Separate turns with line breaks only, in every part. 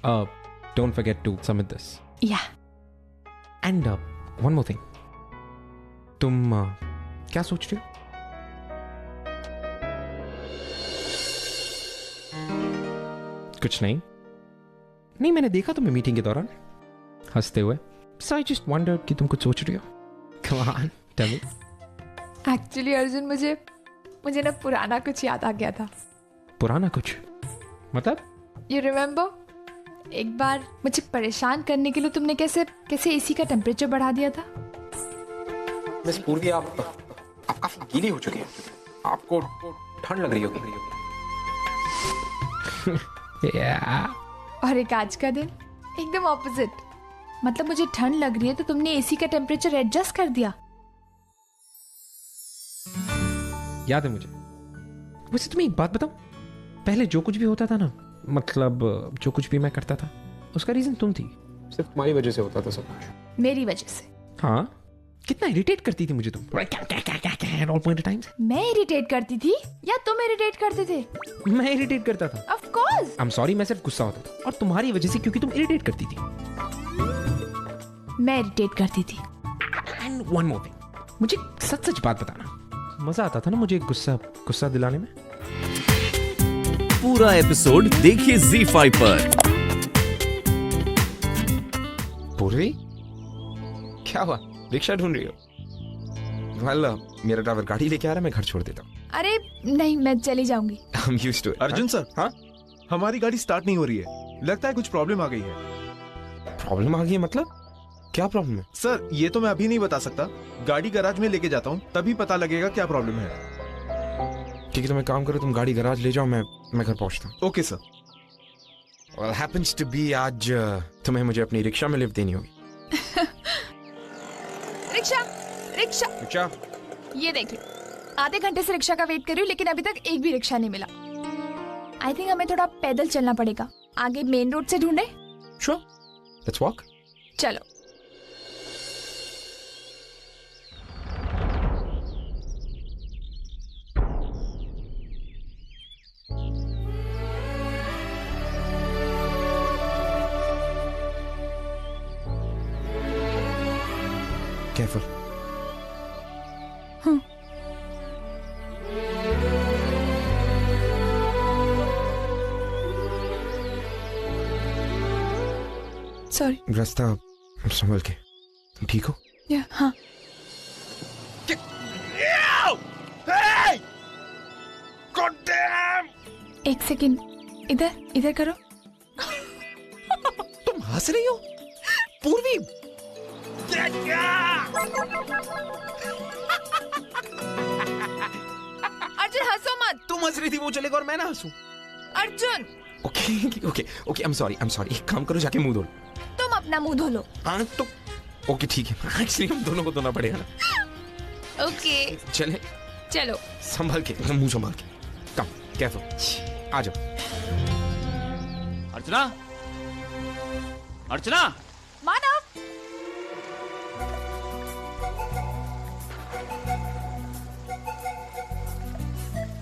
Don't forget to submit this.
Yeah.
And one more thing. तुम क्या सोच रही हो? कुछ नहीं. नहीं, मैंने देखा तुम्हें मीटिंग के दौरान हंसते हुए. So I just wondered कि तुम कुछ सोच रही हो. Come on, tell me.
Actually Arjun, मुझे ना पुराना कुछ याद आ गया था.
पुराना कुछ? मतलब?
यू रिमेम्बर एक बार मुझे परेशान करने के लिए तुमने कैसे एसी का टेम्परेचर बढ़ा दिया था.
मिस पूर्वी, आप काफी गीली हो चुकी हैं. आपको ठंड लग रही होगी.
और एक आज का दिन एकदम ऑपोजिट. मतलब मुझे ठंड लग रही है तो तुमने एसी का टेम्परेचर एडजस्ट कर दिया.
याद है मुझे. वैसे तुम्हें एक बात बताऊं, पहले जो कुछ भी होता था ना, मतलब जो कुछ भी मैं करता था, उसका रीजन तुम थी. सिर्फ तुम्हारी वजह से होता था सब कुछ.
मेरी वजह से?
हाँ. कितना इरिटेट करती थी मुझे तुम.
मैं इरिटेट करती थी या तुम इरिटेट करते थे?
मैं इरिटेट करता था.
Of course.
I am sorry, मैं सिर्फ गुस्सा होता था, और तुम्हारी वजह से, क्योंकि तुम इरिटेट करती थी.
मैं इरिटेट करती थी.
एंड वन मोर थिंग, मुझे सच सच बात बताना. मजा आता था ना मुझे गुस्सा दिलाने में.
पूरा एपिसोड देखिए ZEE5 पर.
पूर्वी, क्या हुआ? रिक्शा ढूंढ रही हो? वेल, मेरा ड्राइवर गाड़ी लेके आ रहा है, मैं घर छोड़ देता हूँ.
अरे नहीं, मैं चली जाऊंगी.
I'm used to it.
Arjun sir,
हाँ?
हमारी गाड़ी स्टार्ट नहीं हो रही है. लगता है कुछ प्रॉब्लम आ गई है.
प्रॉब्लम आ गई है? मतलब क्या प्रॉब्लम है?
सर, ये तो मैं अभी नहीं बता सकता. गाड़ी गैराज में लेके जाता हूँ, तभी पता लगेगा क्या प्रॉब्लम है.
ठीक है, तो मैं काम करो, तुम गाड़ी गैराज ले जाओ, मैं घर पहुंचता हूँ.
Okay sir.
Well, happens to be आज तुम्हें मुझे अपनी रिक्शा में लिफ्ट देनी होगी.
Rickshaw rickshaw
rickshaw?
ये देख लो, आधे घंटे से रिक्शा का वेट कर रही हूँ, लेकिन अभी तक एक भी रिक्शा नहीं मिला. आई थिंक हमें थोड़ा पैदल चलना पड़ेगा. आगे मेन रोड से ढूंढे.
Sure. Let's walk.
चलो.
Careful.
सॉरी.
रास्ता संभल के. तुम ठीक हो?
या हाँ. एक सेकंड, इधर करो.
तुम हंस रही हो पूर्वी?
अर्जुन हंसो मत.
तुम हंस रही थी, वो चलेगा और मैं ना हंसूं.
Arjun.
Okay, I am sorry. एक काम करो, जाके मुंह धो लो.
तुम अपना मुंह धो लो.
हाँ तो ओके, ठीक है. एक्चुअली हम दोनों को धोना पड़ेगा ना.
ओके.
चले.
चलो.
संभल के, मुंह संभाल के. कम, केयरफुल. आ जाओ.
अर्चना.
मानव.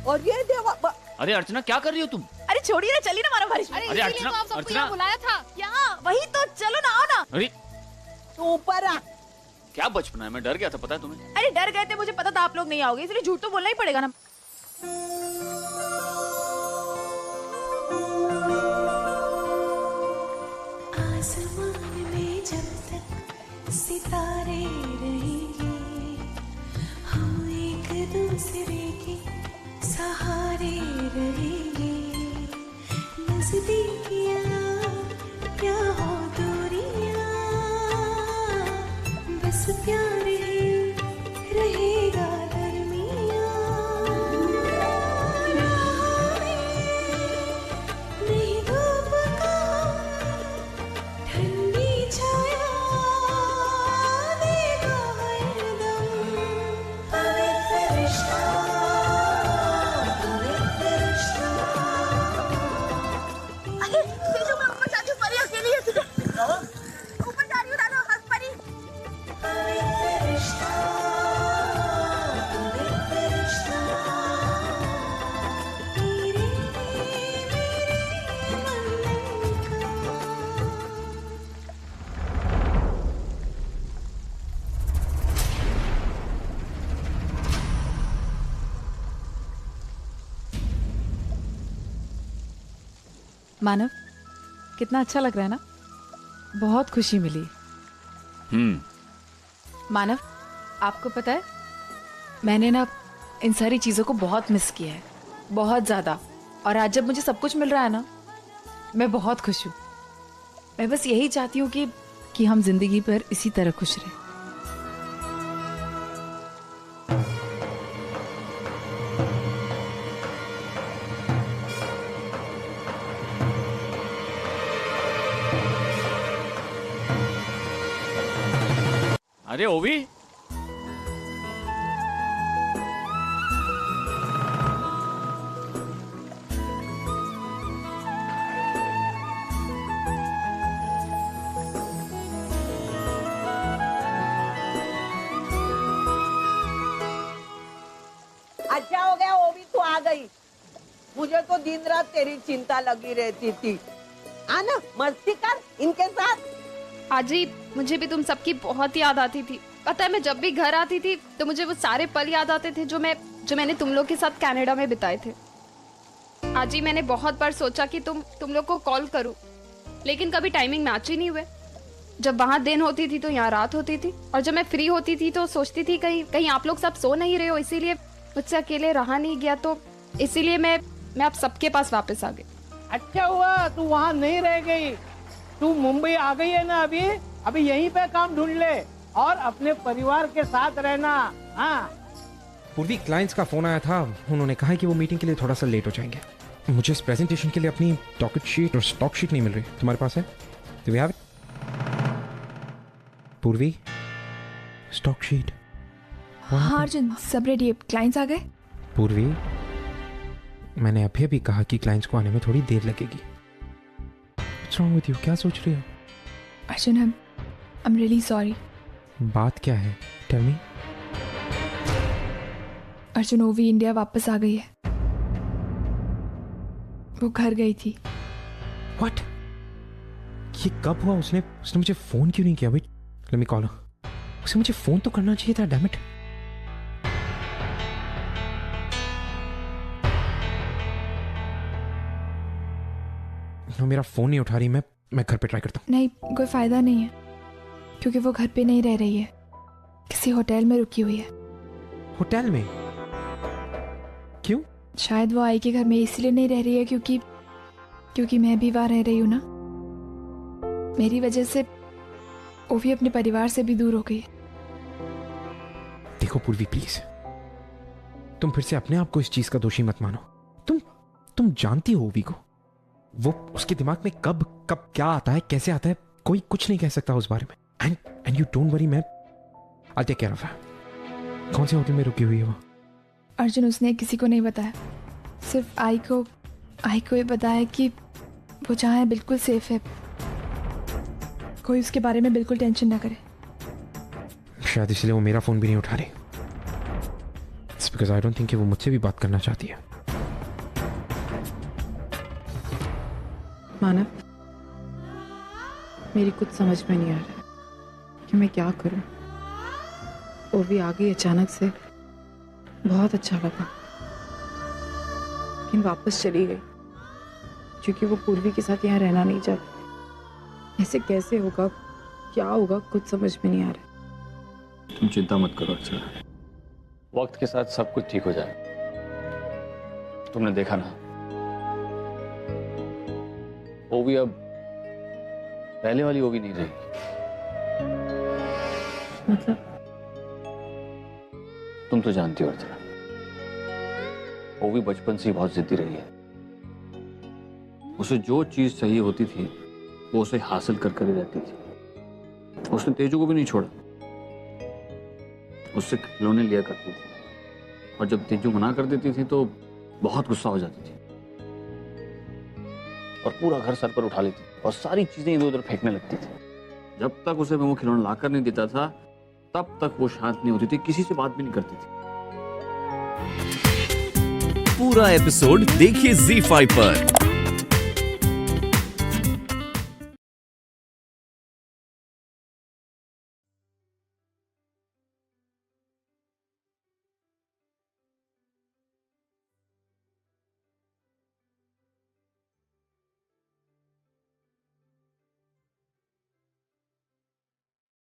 और ये देवा.
अरे अर्चना, क्या कर रही हो तुम?
अरे छोड़िए ना, चलिए ना मानव बारिश में.
अरे अर्चना, अर्चना
बुलाया था.
यहाँ वही तो, चलो ना, आओ ना.
अरे
तू ऊपर आ.
क्या बचपना है, मैं डर गया था, पता है तुम्हें?
अरे डर गए थे, मुझे पता था आप लोग नहीं आओगे, इसलिए झूठ तो बोलना ही पड़ेगा ना.
आसमान में जब तक सितारे रहेंगे, हम एक दूसरे के सहारे रहेंगे. नजदीकियाँ क्या हो दूरियाँ, बस प्यार ही रहेगा दरमियाँ. नहीं धूप का ठंडी छाया देगा हरदम. पवित्र रिश्ता, पवित्र रिश्ता.
अरे मानव, कितना अच्छा लग रहा है ना, बहुत खुशी मिली। मानव, आपको पता है मैंने ना इन सारी चीज़ों को बहुत मिस किया है, बहुत ज़्यादा। और आज जब मुझे सब कुछ मिल रहा है ना, मैं बहुत खुश हूँ। मैं बस यही चाहती हूँ कि हम जिंदगी भर इसी तरह खुश रहें।
अरे ओवी,
अच्छा हो गया वो भी तू आ गई। मुझे तो दिन रात तेरी चिंता लगी रहती थी। आना मस्ती कर इनके साथ।
आजी, मुझे भी तुम सबकी बहुत याद आती थी। पता है, मैं जब भी घर आती थी तो मुझे वो सारे पल याद आते थे जो मैंने तुम लोग के साथ कनाडा में बिताए थे। आजी, मैंने बहुत बार सोचा कि तुम लोग को कॉल करूं, लेकिन कभी टाइमिंग मैच ही नहीं हुए। जब वहाँ दिन होती थी तो यहाँ रात होती थी, और जब मैं फ्री होती थी तो सोचती थी कहीं आप लोग सब सो नहीं रहे हो, इसीलिए मुझसे अकेले रहा नहीं गया, तो इसीलिए मैं आप सबके पास वापस आ गई।
अच्छा हुआ तू वहाँ नहीं रह गई, तू मुंबई आ गई है ना। अभी यहीं पे काम ढूंढ ले और अपने परिवार के साथ रहना। हाँ,
पूर्वी क्लाइंट्स का फोन आया था, उन्होंने कहा कि वो मीटिंग के लिए थोड़ा सा लेट हो जाएंगे। मुझे इस प्रेजेंटेशन के लिए अपनी डॉकेट शीट और स्टॉक शीट नहीं मिल रही। तुम्हारे पास है? Do we have it? पूर्वी, स्टॉक शीट।
हाँ अर्जुन, सब रेडी है, क्लाइंट्स आ गए।
पूर्वी, मैंने अभी कहा कि क्लाइंट्स को आने में थोड़ी देर लगेगी। What's wrong with you? क्या सोच रही हो?
Arjun, I'm really sorry.
बात क्या है? Tell me.
अर्जुन, ओवी इंडिया वापस आ गई है। वो घर गई थी।
What? ये कब हुआ? उसने मुझे फोन क्यों नहीं किया? Wait, let me call her. उसे मुझे फोन तो करना चाहिए था, damn it. वो मेरा फोन नहीं उठा रही। मैं घर पे ट्राई करता हूँ।
नहीं, कोई फायदा नहीं है, क्योंकि वो घर पे नहीं रह रही है, किसी होटल में रुकी हुई है।
होटल में? क्यों?
शायद वो आई के घर में इसलिए नहीं रह रही है क्योंकि मैं भी वहाँ रह रही हूँ ना। मेरी वजह से वो भी अपने परिवार से भी दूर हो गई।
देखो पूर्वी, प्लीज, तुम फिर से अपने आप को इस चीज का दोषी मत मानो। तुम जानती हो ओवी को। वो उसके दिमाग में कब क्या आता है, कैसे आता है, कोई कुछ नहीं कह सकता उस बारे में। एंड यू डोंट वरी, मैं I'll take care of her. कौन से होटल में रुकी हुई है वो?
अर्जुन, उसने किसी को नहीं बताया, सिर्फ आई को ही बताया कि वो जहाँ है बिल्कुल सेफ है, कोई उसके बारे में बिल्कुल टेंशन ना करे।
शायद इसलिए वो मेरा फोन भी नहीं उठा रही। It's because I don't think कि वो मुझसे भी बात करना चाहती है।
मानव, मेरी कुछ समझ में नहीं आ रहा कि मैं क्या करूं। वो भी आ गई अचानक से, बहुत अच्छा लगा, लेकिन वापस चली गई क्योंकि वो पूर्वी के साथ यहाँ रहना नहीं चाहती। ऐसे कैसे होगा, क्या होगा, कुछ समझ में नहीं आ रहा।
तुम चिंता मत करो अर्चना, वक्त के साथ सब कुछ ठीक हो जाए। तुमने देखा ना, वो भी अब पहले वाली वो भी नहीं रही।
मतलब
तुम तो जानती हो अर्चना, वो भी बचपन से ही बहुत जिद्दी रही है। उसे जो चीज चाहिए होती थी वो उसे हासिल कर ही रहती थी। उसने तेजू को भी नहीं छोड़ा, उससे खिलौने लिया करती थी, और जब तेजू मना कर देती थी तो बहुत गुस्सा हो जाती थी और पूरा घर सर पर उठा लेती और सारी चीजें इधर उधर फेंकने लगती थी। जब तक उसे मैं वो खिलौना लाकर नहीं देता था तब तक वो शांत नहीं होती थी, किसी से बात भी नहीं करती थी।
पूरा एपिसोड देखिए ZEE5 पर।